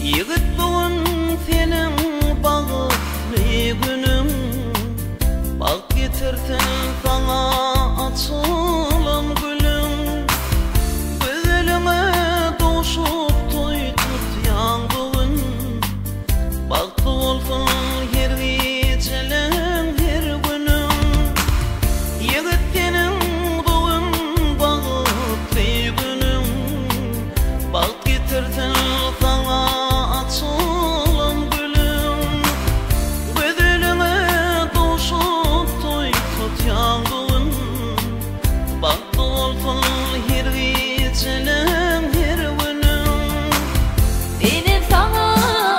Yigit bugun senin bağıtlı günün, bak getirsin sana açılan gülüm. Gözlerime doğuşup toy tut yandığın, baktı olsun her gecelen her günüm. Yigit senin bugun bağıtlı günün, bak getirsin sana açılan gülüm. Gözlerime doğuşup toy tut yandığın, baktı olsun her gecelen her günüm. Benim sana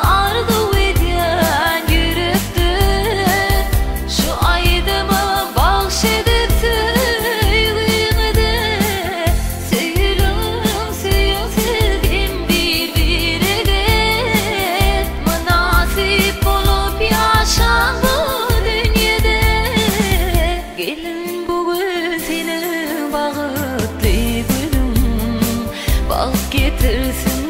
arzu eden yürekten, şu aydımı bahşedip sevgimde. Söylerim sevdim birbirine, münasip olup yaşan bu dünyada. Gelin bugün senin bağıtlı günün, bak getirsin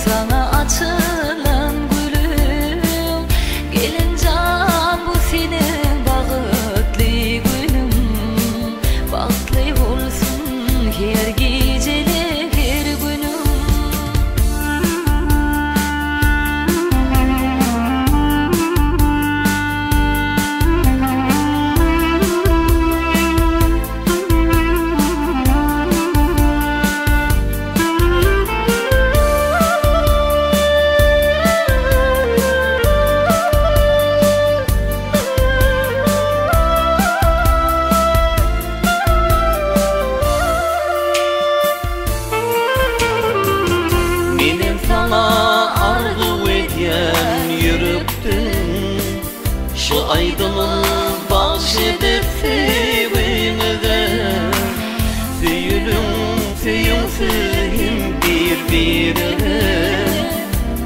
sana açılan gülüm. Gelin can bu senin bağıtlı günün, baklı olsun her gecelik her günüm. Benim sana arzu eden yürekten, şu aydınlığı bahşedip sevgimde. Söylerim sevdim birbirine,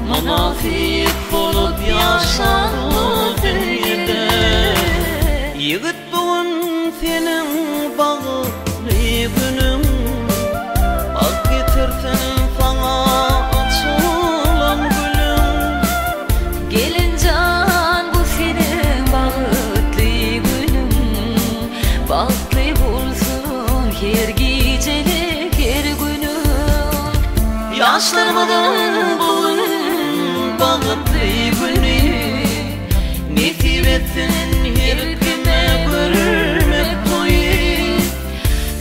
münasip olup yaşan bu dünyada. Yigit bugun senin bağıtlı günün, bak getirsin sana açılan gülüm. Gelin can bu senin bağıtlı günün, baklı olsun her gecelik her günün. Yaşlarımdan bugün bağıtlı günü, nasip etsin her güne görmek toyu.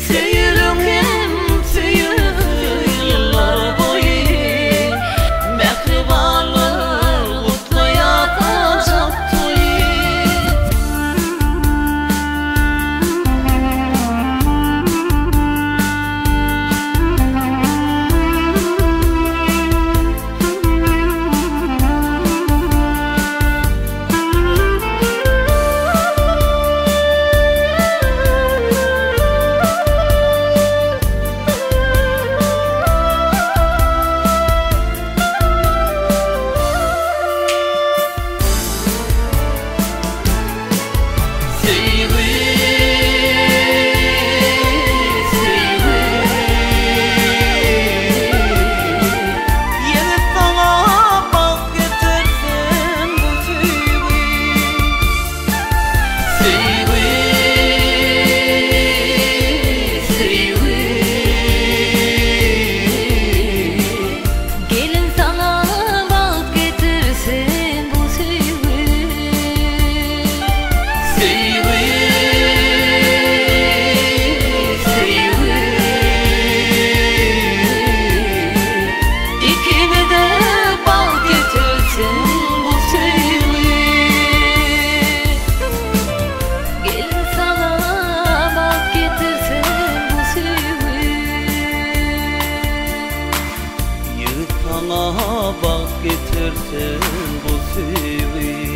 Söylerim hem söylerim yıllar boyu, mehribanlar kutlayacak toyu. Gelin sana bak getirsin bu sevgi. İkine de bak getirsin bu sevgi. Gelin sana bak getirsin bu sevgi. Yigit sana bak getirsin bu sevgi.